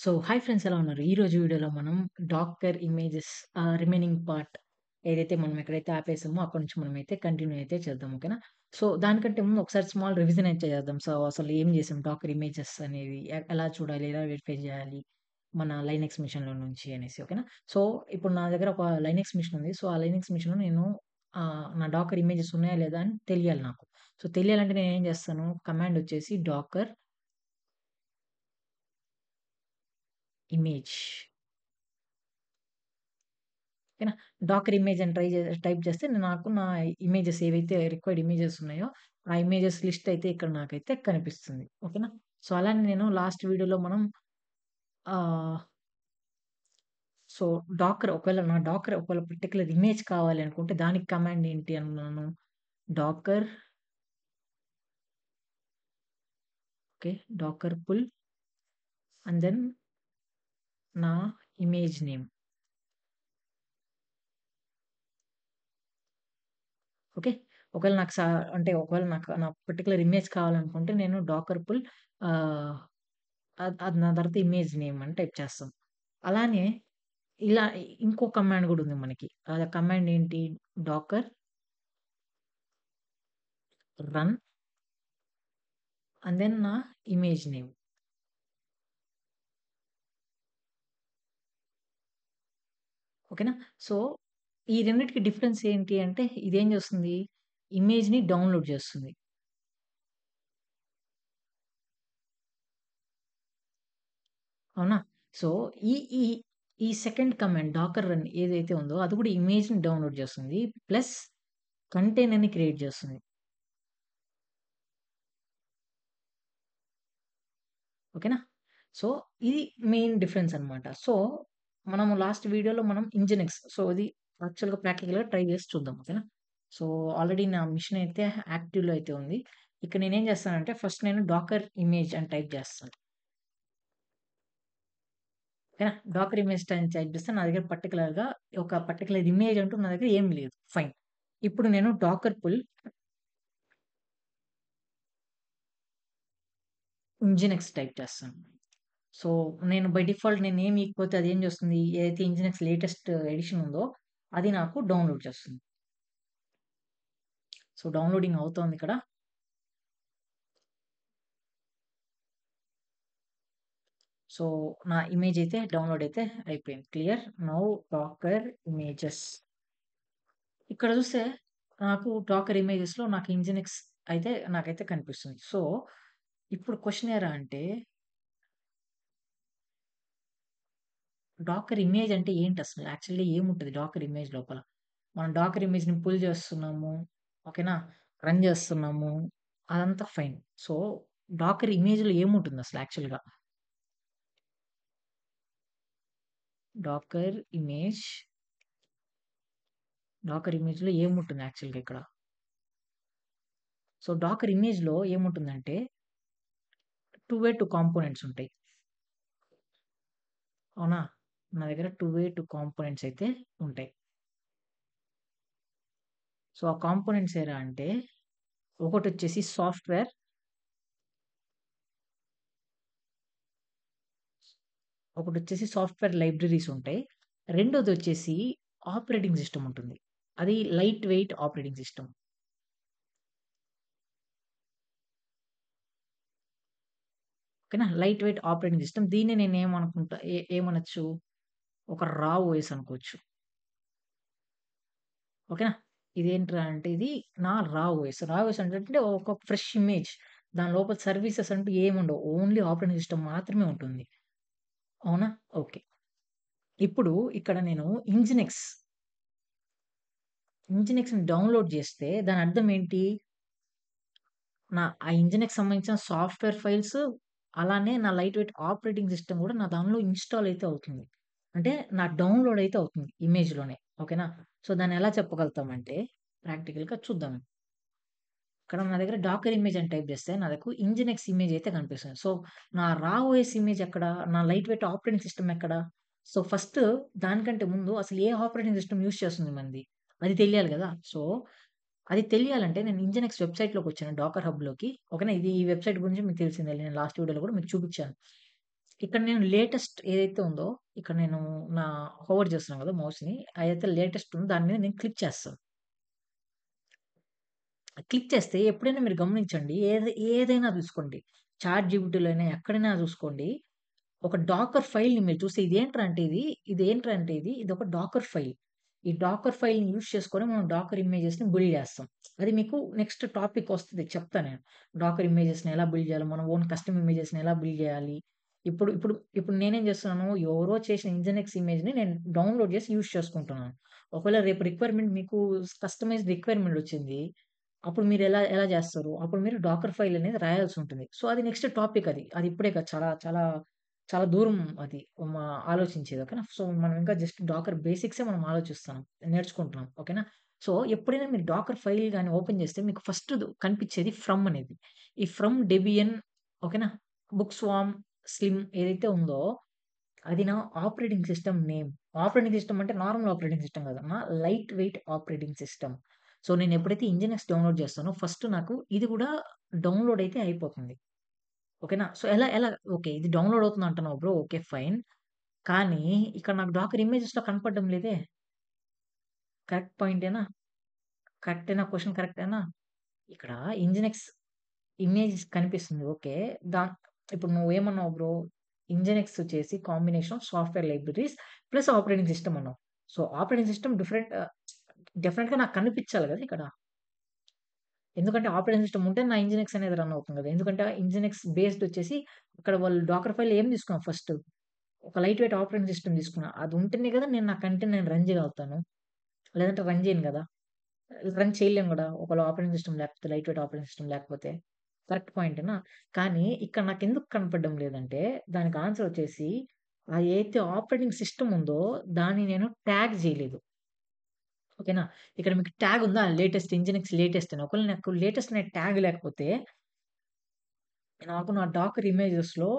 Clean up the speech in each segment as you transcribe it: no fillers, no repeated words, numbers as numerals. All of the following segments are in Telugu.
సో, హాయ్ ఫ్రెండ్స్ ఎలా ఉన్నారు? ఈరోజు వీడియోలో మనం డాకర్ ఇమేజెస్ రిమైనింగ్ పార్ట్ ఏదైతే మనం ఎక్కడైతే ఆపేసామో అక్కడి నుంచి మనమైతే కంటిన్యూ అయితే చేద్దాం. ఓకేనా? సో, దానికంటే ముందు ఒకసారి స్మాల్ రివిజన్ అయితే చేద్దాం. సో, అసలు ఏం చేసాం డాకర్ ఇమేజెస్ అనేవి ఎలా చూడాలి? ఎలా వెరిఫై చేయాలి? మన లైనక్స్ మిషన్‌లో నుంచి అనేసి. ఓకేనా? సో, ఇప్పుడు నా దగ్గర ఒక లైనక్స్ మిషన్ ఉంది. సో, ఆ లైనక్స్ మిషన్‌లో నేను నా డాకర్ ఇమేజెస్ ఉన్నాయా లేదా అని తెలియాలి నాకు. సో, తెలియాలంటే నేనేం చేస్తాను? కమాండ్ వచ్చేసి డాకర్ ఇమేజ్ ఓకేనా. డాకర్ ఇమేజ్ అని టైప్ చేస్తే నాకు నా ఇమేజెస్ ఏవైతే రిక్వైర్డ్ ఇమేజెస్ ఉన్నాయో, ఆ ఇమేజెస్ లిస్ట్ అయితే ఇక్కడ నాకైతే కనిపిస్తుంది. ఓకేనా. సో, అలానే నేను లాస్ట్ వీడియోలో మనం ఆహ్, సో, డాకర్ ఒకవేళ పర్టిక్యులర్ ఇమేజ్ కావాలి అనుకుంటే దానికి కమాండ్ ఏంటి అన్నాను. Docker okay. Docker pull and then నా ఇమేజ్ నేమ్. ఓకే. ఒకవేళ నాకు అంటే ఒకవేళ నా పర్టిక్యులర్ ఇమేజ్ కావాలనుకుంటే నేను డాకర్ పుల్ ఆహ్, అది నా తర్వాత ఇమేజ్ నేమ్ అని టైప్ చేస్తాం. అలానే ఇలా ఇంకో కమాండ్ గూడా ఉంది మనకి. ఆ కమాండ్ ఏంటి? డాకర్ రన్ అండ్ దెన్ నా ఇమేజ్ నేమ్. ఓకేనా? సో, ఈ రెండిటికి డిఫరెన్స్ ఏంటి అంటే ఇదేం చేస్తుంది? ఇమేజ్‌ని డౌన్‌లోడ్ చేస్తుంది. అవునా? సో, ఈ ఈ ఈ సెకండ్ కమాండ్ డాకర్ రన్ ఏదైతే ఉందో అది కూడా ఇమేజ్‌ని డౌన్‌లోడ్ చేస్తుంది. ప్లస్ కంటైనర్‌ని క్రియేట్ చేస్తుంది. ఓకేనా? సో, ఇది మెయిన్ డిఫరెన్స్ అన్నమాట. సో, మనము లాస్ట్ వీడియోలో మనం ఇంజినెక్స్ సో, ఇది యాక్చువల్‌గా ప్రాక్టికల్‌గా ట్రై చేసి చూద్దాం. ఓకేనా? సో, ఆల్రెడీ నా మిషన్ అయితే యాక్టివ్‌లో అయితే ఉంది. ఇక్కడ నేనేం చేస్తానంటే ఫస్ట్ నేను డాకర్ ఇమేజ్ అని టైప్ చేస్తాను. ఓకేనా? డాకర్ ఇమేజ్ అని టైప్ చేస్తే నా దగ్గర ఒక పర్టిక్యులర్ ఇమేజ్ అంటూ నా దగ్గర ఏమి లేదు. ఫైన్. ఇప్పుడు నేను డాకర్ పుల్ ఇంజినెక్స్ టైప్ చేస్తాను. సో, నేను బై డిఫాల్ట్ నేనేమి ఇయకపోతే అదేం చేస్తుంది, ఏదైతే ఇంజినెక్స్ లేటెస్ట్ ఎడిషన్ ఉందో, అది నాకు డౌన్‌లోడ్ చేస్తుంది. సో, డౌన్‌లోడింగ్ అవుతోందిక్కడ. సో, నా ఇమేజ్ అయితే డౌన్‌లోడ్ అయితే అయిపోయింది. క్లియర్. Now docker images. ఇక్కడ చూస్తే నాకు డాకర్ ఇమేజెస్‌లో నాకు ఇంజినెక్స్ అయితే నాకైతే కనిపిస్తుంది. సో, ఇప్పుడు క్వెషన్ ఏరా అంటే డాకర్ ఇమేజ్ అంటే ఏంటసలు? యాక్చువల్లీ ఏముంటది డాకర్ ఇమేజ్ లోపల? మనం డాకర్ ఇమేజ్‌ని పుల్ చేస్తున్నాము. ఓకేనా? రన్ చేస్తున్నాము. అదంతా ఫైన్. సో, డాకర్ ఇమేజ్‌లో ఏముంటుందసలు యాక్చువల్‌గా? డాకర్ ఇమేజ్, డాకర్ ఇమేజ్‌లో ఏముంటుంది యాక్చువల్‌గా ఇక్కడ? సో, డాకర్ ఇమేజ్‌లో ఏముంటుందంటే 2 కాంపోనెంట్స్ ఉంటాయి. అవునా? నా దగ్గర 2 కాంపోనెంట్స్ అయితే ఉంటాయి. సో, ఆ కాంపోనెంట్స్ ఏరా అంటే ఒకటొచ్చేసి సాఫ్ట్‌వేర్ లైబ్రరీస్ ఉంటాయి. రెండోదొచ్చేసి ఆపరేటింగ్ సిస్టమ్ ఉంటుంది. అది లైట్ వెయిట్ ఆపరేటింగ్ సిస్టమ్. ఓకేనా? Light weight operating system. దీన్ని నేనేమనుకుంటా ఏమనొచ్చు? ఒక రా ఓఎస్ అనుకోవచ్చు. ఓకేనా? ఇదేంట్రా అంటే ఇది నా రా ఓఎస్. రా ఓఎస్ అంటే ఒక ఫ్రెష్ ఇమేజ్. దాని లోపల సర్వీసెస్ అంటూ ఏముండవు. ఓన్లీ ఆపరేటింగ్ సిస్టమ్ మాత్రమే ఉంటుంది. అవునా? ఓకే. ఇప్పుడు ఇక్కడ నేను ఇంజినెక్స్‌ని డౌన్‌లోడ్ చేస్తే దాని అర్థం ఏంటి? ఆ ఇంజిన్‌కి సంబంధించిన సాఫ్ట్‌వేర్ ఫైల్స్, అలానే నా లైట్ వెయిట్ ఆపరేటింగ్ సిస్టమ్ గూడా నా దానిలో ఇన్‌స్టాల్ అయితే అవుతుంది. అంటే నా డౌన్‌లోడ్ అయితే అవుతుంది ఇమేజ్‌లోనే. ఓకేనా? సో, దాన్నెలా చెప్పగలుగుతామంటే ప్రాక్టికల్‌గా చూద్దాం. ఇక్కడ నా దగ్గర డాకర్ ఇమేజ్ అని టైప్ చేస్తే నాకు ఇంజినెక్స్ ఇమేజ్ అయితే కనిపిస్తుంది. సో, నా రా ఓఎస్ ఇమేజ్ ఎక్కడ? నా లైట్ వెయిట్ ఆపరేటింగ్ సిస్టమ్ ఎక్కడ? సో, ఫస్ట్ దానికంటే ముందు అసలు ఏ ఆపరేటింగ్ సిస్టమ్ యూజ్ చేస్తుంది మనది? అది తెలియాలి గదా! సో, అది తెలియాలంటే నేను ఇంజినెక్స్ వెబ్‌సైట్‌లోకొచ్చాను డాకర్ హబ్‌లోకి. ఓకేనా? ఈ వెబ్‌సైట్ గురించి మీకు తెలిసిందే. నేను లాస్ట్ వీడియోలో కూడా మీకు చూపిచ్చాను. ఇక్కడ నేను లేటెస్ట్ ఏదైతే ఉందో, ఇక్కడ నేను నా హోవర్ చేస్తున్నాను కదా మౌస్‌ని. ఏదైతే లేటెస్ట్ ఉందో దాని మీద నేను క్లిక్ చేస్తాను. క్లిక్ చేస్తే ఎప్పుడైనా మీరు గమనించండి. ఏదైనా చూసుకోండి. చాట్‌జీపీటీలోనే ఎక్కడైనా చూసుకోండి. ఒక డాకర్ ఫైల్‌ని మీరు చూస్తే ఇదొక డాకర్ ఫైల్. ఈ డాకర్ ఫైల్‌ని యూజ్ చేసుకొని మనం డాకర్ ఇమేజెస్‌ని బిల్డ్ చేస్తాం. అది మీకు నెక్స్ట్ టాపిక్ వస్తది చెప్తా నేను. డాకర్ ఇమేజెస్‌ని ఎలా బిల్డ్ చేయాలో, మన ఓన్ కస్టమ్ ఇమేజెస్‌ని ఎలా బిల్డ్ చేయాలి. ఇప్పుడు నేనేం చేస్తున్నాను, ఎవరో చేసిన ఇంజినెక్స్ ఇమేజ్‌ని నేను డౌన్‌లోడ్ చేసి యూజ్ చేసుకుంటున్నాను. ఒకవేళ రేపు రిక్వైర్మెంట్ మీకు కస్టమైజ్డ్ రిక్వైర్మెంట్ వచ్చింది. అప్పుడు మీరు ఎలా ఎలా చేస్తారు? అప్పుడు మీరు డాకర్ ఫైల్ అనేది రాయాల్సి ఉంటుంది. సో, అది నెక్స్ట్ టాపిక్ అది. అది ఇప్పుడే కాదు. చాలా చాలా చాలా దూరం అది మా ఆలోచించేది. ఓకేనా. సో, మనం ఇంకా జస్ట్ డాకర్ బేసిక్సే మనం ఆలోచిస్తున్నాం. నేర్చుకుంటున్నాం. ఓకేనా. సో, ఎప్పుడైనా మీరు డాకర్ ఫైల్ గాని ఓపెన్ చేస్తే మీకు ఫస్ట్ కనిపించేది ఫ్రమ్ అనేది. ఈ ఫ్రమ్ డెబియన్ ఓకేనా. బుక్ స్వార్మ్, స్లిమ్ ఏదైతే ఉందో అది నా operating system name. Operating system అంటే నార్మల్ ఆపరేటింగ్ సిస్టమ్ కాదమ్మా. Light weight operating system. So, నేను ఎప్పుడైతే ఇంజినెక్స్ డౌన్‌లోడ్ చేస్తానో ఫస్ట్ నాకు ఇది కూడా డౌన్‌లోడ్ అయితే అయిపోతుంది. ఓకేనా. సో, ఎలా ఎలా ఓకే. ఇది డౌన్‌లోడ్ అవుతుంది అంటున్నావు బ్రో. ఓకే. ఫైన్. కానీ ఇక్కడ నాకు డాకర్ ఇమేజెస్‌లో కనపడడం లేదే. కరెక్ట్ పాయింటేనా? కరెక్టేనా? క్వెషన్ కరెక్టేనా? ఇక్కడ ఇంజినెక్స్ ఇమేజ్ కనిపిస్తుంది. ఓకే. దా ఇప్పుడు నువ్వేమన్నావు బ్రో? ఇంజినెక్స్ వచ్చేసి combination of software libraries plus operating system అన్నావు. సో, ఆపరేటింగ్ సిస్టమ్ డెఫినిట్‌గా నాకు కనిపించాలి గదా! ఇక్కడ. ఎందుకంటే ఆపరేటింగ్ సిస్టమ్ ఉంటే నా ఇంజినెక్స్ అనేది రన్ అవుతుంది గదా! ఎందుకంటే ఇంజినెక్స్ బేస్డ్ వచ్చేసి ఇక్కడ వాళ్ళు డాకర్ ఫైల్ ఏం తీసుకున్నాం ఫస్ట్ ఒక లైట్ వెయిట్ ఆపరేటింగ్ సిస్టమ్ తీసుకున్నా. అది ఉంటేనే గదా! నేను నా కంటెంట్ నేను రన్ చేయగలుగుతాను. లేదంటే రన్ చేయను గదా! రన్ చేయలేం గూడా. ఒకవేళ ఆపరేటింగ్ సిస్టమ్ లేకపోతే లైట్ వెయిట్ ఆపరేటింగ్ సిస్టమ్ లేకపోతే. కరెక్ట్ పాయింటేనా? కానీ ఇక్కడ నాకెందుకు కనపడడం లేదంటే, దానికి ఆన్సర్ వచ్చేసి ఏదైతే ఆపరేటింగ్ సిస్టమ్ ఉందో దాన్ని నేను ట్యాగ్ జేయలేదు. ఓకేనా? ఇక్కడ మీకు ట్యాగ్ ఉందా? లేటెస్ట్ ఇంజినిక్స్ లేటెస్ట్ అని. ఒకవేళ నాకు లేటెస్ట్ అనే ట్యాగ్ లేకపోతే, నాకు నా డాకర్ ఇమేజెస్‌లో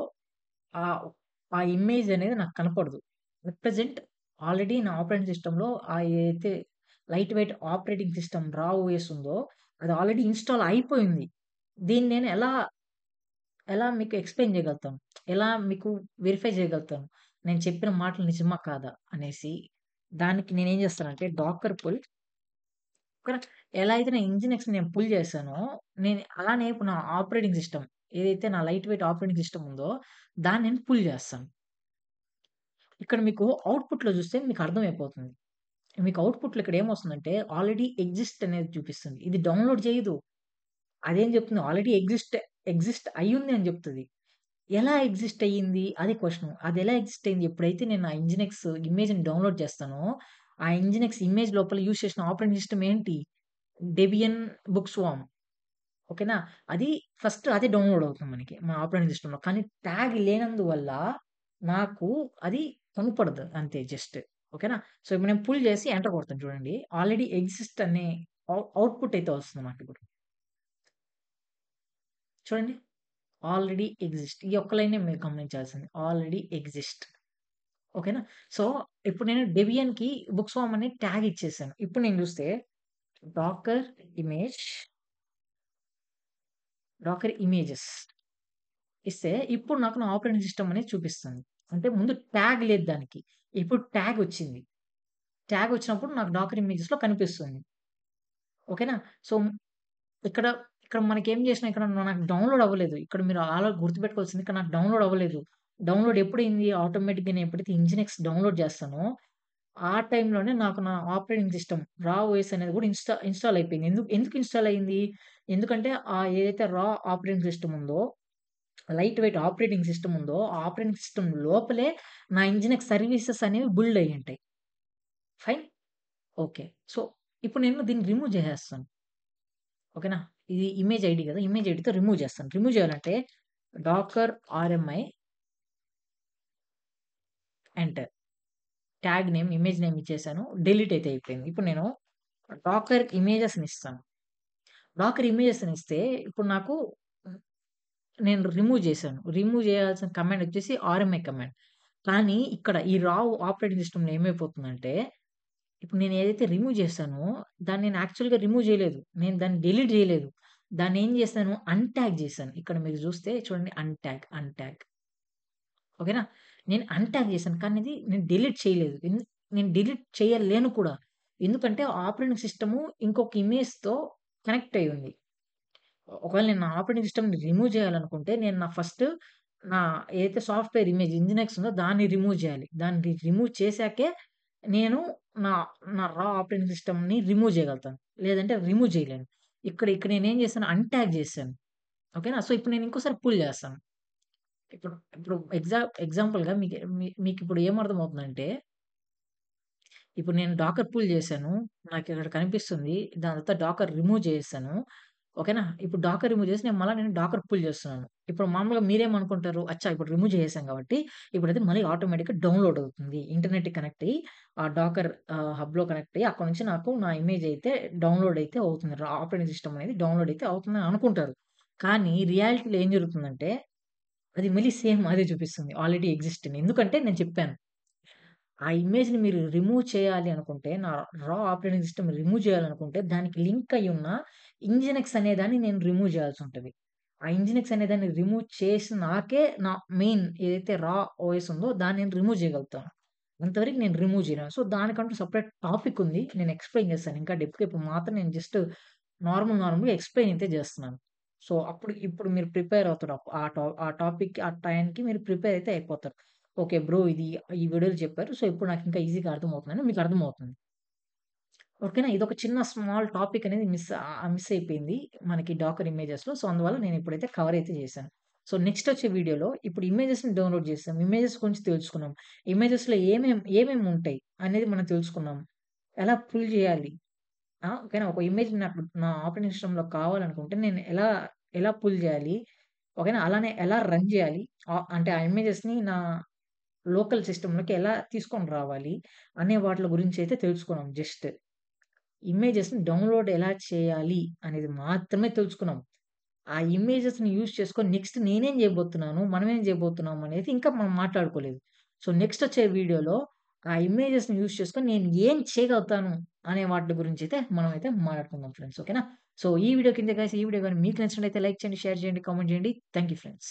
ఆహ్, ఆ ఇమేజ్ అనేది నాకు కనపడదు. అట్ ప్రెజెంట్ ఆల్రెడీ నా ఆపరేటింగ్ సిస్టమ్‌లో ఏదైతే లైట్ వెయిట్ ఆపరేటింగ్ సిస్టమ్ రా ఓఎస్ ఉందో, అది ఆల్రెడీ ఇన్‌స్టాల్ అయిపోయింది. దీన్ని నేను ఎలా ఎలా మీకు ఎక్స్‌ప్లెయిన్ చేయగలుగుతాను? ఎలా మీకు వెరిఫై చేయగలుగుతాను? నేను చెప్పిన మాటలు నిజమా? కాదా? అనేసి దానికి నేనేం చేస్తానంటే డాకర్ పుల్ ఓకేనా. ఎలా అయితే నా ఇంజినెక్స్ నేను పుల్ చేశానో, నేను అలానే ఇప్పుడు నా ఆపరేటింగ్ సిస్టమ్ ఏదైతే నా లైట్ వెయిట్ ఆపరేటింగ్ సిస్టమ్ ఉందో, దాన్ని నేను పుల్ చేస్తాను. ఇక్కడ మీకు అవుట్‌పుట్‌లో చూస్తే మీకు అర్థమైపోతుంది. మీకు అవుట్‌పుట్‌లో ఇక్కడ ఏమొస్తుందంటే ఆల్రెడీ ఎగ్జిస్ట్ అనేది చూపిస్తుంది. ఇది డౌన్‌లోడ్ చేయదు. అదేం చెప్తుంది ఆల్రెడీ ఎగ్జిస్ట్ అయ్యుంది అని చెప్తది. ఎలా ఎగ్జిస్ట్ అయ్యింది? అది క్వెషను. అదెలా ఎగ్జిస్ట్ అయింది? ఎప్పుడైతే నేను ఆ ఇంజినెక్స్ ఇమేజ్‌ని డౌన్‌లోడ్ చేస్తానో, ఆ ఇంజినెక్స్ ఇమేజ్ లోపల యూజ్ చేసిన ఆపరేటింగ్ సిస్టమ్ ఏంటి? Debian book swarm. ఓకేనా. అది ఫస్ట్ అదే డౌన్‌లోడ్ అవుతుంది మనకి. మన ఆపరేటింగ్ సిస్టమ్‌లో. కానీ ట్యాగ్ లేనందువల్ల నాకు అది కనపడదు అంతే జస్ట్. ఓకేనా. సో, ఇప్పుడు నేను పుల్ చేసి ఎంటర్ కొడతాను చూడండి. ఆల్రెడీ ఎగ్జిస్ట్ అనే అవుట్‌పుట్ అయితే వస్తుంది నాకిప్పుడు. చూడండి. Already exist. ఈ ఒక్క లైనే మీరు గమనించాల్సింది. Already exist. ఓకేనా. సో, ఇప్పుడు నేను డెబియన్‌కి బుక్ స్వార్మ్ అని ట్యాగ్ ఇచ్చేసాను. ఇప్పుడు నేను చూస్తే డాకర్ ఇమేజ్, డాకర్ ఇమేజెస్ ఇస్తే ఇప్పుడు నాకు నా ఆపరేటింగ్ సిస్టమ్ అనేది చూపిస్తుంది. అంటే ముందు ట్యాగ్ లేదు దానికి. ఇప్పుడు ట్యాగ్ వచ్చింది. ట్యాగ్ వచ్చినప్పుడు నాకు డాకర్ ఇమేజెస్‌లో కనిపిస్తుంది. ఓకేనా. సో, ఇక్కడ ఇక్కడ మనకేం చేసినా ఇక్కడ నాకు డౌన్‌లోడ్ అవ్వలేదు. ఇక్కడ మీరు గుర్తుపెట్టుకోవాల్సింది ఇక్కడ నాకు డౌన్‌లోడ్ అవ్వలేదు. డౌన్‌లోడ్ ఎప్పుడయింది ఆటోమేటిక్‌గా నేను ఎప్పుడైతే ఇంజినెక్స్ డౌన్‌లోడ్ చేస్తానో, ఆ టైంలోనే నాకు నా ఆపరేటింగ్ సిస్టమ్ రా ఓఎస్ అనేది కూడా ఇన్‌స్టాల్ అయిపోయింది. ఎందుకు ఇన్‌స్టాల్ అయింది? ఎందుకంటే ఏదైతే రా ఆపరేటింగ్ సిస్టమ్ ఉందో లైట్ వెయిట్ ఆపరేటింగ్ సిస్టమ్ ఉందో, ఆ ఆపరేటింగ్ సిస్టమ్ లోపలే నా ఇంజినెక్స్ సర్వీసెస్ అనేవి బిల్డ్ అయ్యుంటాయి. ఫైన్. ఓకే. సో, ఇప్పుడు నేను దీన్ని రిమూవ్ చేసేస్తాను. ఓకేనా. ఇది ఇమేజ్ ఐడీ కదా! ఇమేజ్ ఐడీతో రిమూవ్ చేస్తాను. రిమూవ్ చేయాలంటే docker RMI enter. Tag name, image name ఇచ్చేసాను. డిలీట్ అయితే అయిపోయింది. ఇప్పుడు నేను డాకర్ ఇమేజెస్‌ని ఇస్తాను. డాకర్ ఇమేజెస్‌ని ఇస్తే ఇప్పుడు నాకు నేను రిమూవ్ చేశాను. రిమూవ్ చేయాల్సిన కమాండ్ వచ్చేసి ఆర్ఎంఐ కమాండ్. కానీ ఇక్కడ ఈ ఆపరేటింగ్ సిస్టమ్‌లో ఏమైపోతుందంటే, ఇప్పుడు నేను ఏదైతే రిమూవ్ చేశానో, దాన్ని నేను యాక్చువల్‌గా రిమూవ్ చేయలేదు. నేను దాన్ని డిలీట్ చేయలేదు. దాన్నేం చేశాను అన్‌ట్యాగ్ చేశాను. ఇక్కడ మీరు చూస్తే చూడండి అన్‌ట్యాగ్. ఓకేనా? నేను అన్‌ట్యాగ్ చేశాను. కానీ ఇది నేను డిలీట్ చేయలేదు. నేను డిలీట్ చేయలేను కూడా. ఎందుకంటే ఆపరేటింగ్ సిస్టము ఇంకొక ఇమేజ్‌తో కనెక్ట్ అయ్యి ఉంది. ఒకవేళ నేను నా ఆపరేటింగ్ సిస్టమ్‌ని రిమూవ్ చేయాలనుకుంటే, నేను నా ఏదైతే సాఫ్ట్‌వేర్ ఇమేజ్ ఇంజినెక్స్ ఉందో దాన్ని రిమూవ్ చేయాలి. దాన్ని రిమూవ్ చేశాకే నేను నా నా రా ఆపరేటింగ్ సిస్టమ్‌ని రిమూవ్ చేయగలుగుతాను. లేదంటే రిమూవ్ చేయలేను. ఇక్కడ నేనేం చేశాను అన్‌ట్యాగ్ చేశాను. ఓకేనా? సో, ఇప్పుడు నేను ఇంకోసారి పుల్ చేస్తాను. ఇప్పుడు ఇప్పుడు ఎగ్జాంపుల్‌గా మీకిప్పుడు ఏమర్థమవుతుందంటే, ఇప్పుడు నేను డాకర్ పుల్ చేశాను. నాకిక్కడ కనిపిస్తుంది. దాని తర్వాత డాకర్ రిమూవ్ చేసేసాను. ఓకేనా? ఇప్పుడు డాకర్ రిమూవ్ చేసి నేను డాకర్ పుల్ చేస్తున్నాను. ఇప్పుడు మామూలుగా మీరేమనుకుంటారు? అచ్చా! ఇప్పుడు రిమూవ్ చేసేసాం కాబట్టి, ఇప్పుడైతే మళ్ళీ ఆటోమేటిక్‌గా డౌన్‌లోడ్ అవుతుంది. ఇంటర్నెట్‌కి కనెక్ట్ అయ్యి, ఆ డాకర్ హబ్‌లో కనెక్ట్ అయ్యి, అక్కడి నుంచి నాకు నా ఇమేజ్ అయితే డౌన్‌లోడ్ అయితే అవుతుంది. ఆపరేటింగ్ సిస్టమ్ అనేది డౌన్‌లోడ్ అయితే అవుతుందని అనుకుంటారు. కానీ రియాలిటీలో ఏం జరుగుతుందంటే, అది మళ్ళీ సేమ్ అదే చూపిస్తుంది. ఆల్రెడీ ఎగ్జిస్ట్ అని. ఎందుకంటే నేను చెప్పాను. ఆ ఇమేజ్‌ని మీరు రిమూవ్ చేయాలి అనుకుంటే, నా రా ఆపరేటింగ్ సిస్టమ్ రిమూవ్ చేయాలనుకుంటే, దానికి లింక్ అయ్యున్న ఇంజినెక్స్ అనేదాన్ని నేను రిమూవ్ చేయాల్సుంటది. ఆ ఇంజినెక్స్ అనేదాన్ని రిమూవ్ చేసినాకే నా మెయిన్ ఏదైతే రా ఓఎస్ ఉందో దాన్ని నేను రిమూవ్ చేయగలుగుతాను. అంతవరకు నేను రిమూవ్ చేయలేను. సో, దానికంటూ సెపరేట్ టాపిక్ ఉంది. నేను ఎక్స్‌ప్లెయిన్ చేస్తాను. ఇంకా డెప్త్‌గా ఇప్పుడు మాత్రం నేను జస్ట్ నార్మల్‌గా ఎక్స్‌ప్లెయిన్ అయితే చేస్తున్నాను. సో, ఇప్పుడు మీరు ప్రిపేర్ అవుతారు. ఆ టాపిక్‌కి, ఆ టైంకి మీరు ప్రిపేర్ అయితే అయిపోతారు. ఓకే. బ్రో ఈ వీడియోలో చెప్పారు. సో, ఇప్పుడు నాకింకా ఈజీగా అర్థమవుతుందని మీకు అర్థమవుతుంది. ఓకేనా? ఇదొక చిన్న స్మాల్ టాపిక్ అనేది మిస్ అయిపోయింది. మనకి డాకర్ ఇమేజెస్‌లో. సో, అందువల్ల నేనిప్పుడైతే కవర్ అయితే చేశాను. సో, నెక్స్ట్ వచ్చే వీడియోలో ఇప్పుడు ఇమేజెస్‌ని డౌన్‌లోడ్ చేసాం. ఇమేజెస్ గురించి తెలుసుకున్నాం. ఇమేజెస్‌లో ఏమేమి ఉంటాయి అనేది మనం తెలుసుకున్నాం. ఎలా పుల్ చేయాలి? ఓకేనా? ఒక ఇమేజ్ నాకు నా ఆపరేటింగ్ సిస్టమ్‌లో కావాలనుకుంటే నేను ఎలా పుల్ చేయాలి? ఓకేనా? అలానే ఎలా రన్ చేయాలి? అంటే ఆ ఇమేజెస్‌ని నా లోకల్ సిస్టమ్‌లోకి ఎలా తీసుకొని రావాలి? అనే వాటిల గురించయితే తెలుసుకున్నాం జస్ట్. ఇమేజెస్‌ని డౌన్‌లోడ్ ఎలా చేయాలి అనేది మాత్రమే తెలుసుకున్నాం. ఆ ఇమేజెస్‌ని యూజ్ చేసుకొని నెక్స్ట్ నేనేం చేయబోతున్నాను, మనమేం చేయబోతున్నాం అనేది ఇంకా మనం మాట్లాడుకోలేదు. సో, నెక్స్ట్ వచ్చే వీడియోలో ఆ ఇమేజెస్‌ని యూజ్ చేసుకొని నేను ఏం చేయగలుగుతాను అనే వాటి గురించయితే మనమైతే మాట్లాడుకుందాం ఫ్రెండ్స్. ఓకేనా? సో, ఈ వీడియో గాని మీకు నచ్చినట్లయితే లైక్ చేయండి, షేర్ చేయండి, కామెంట్ చేయండి. Thank you friends.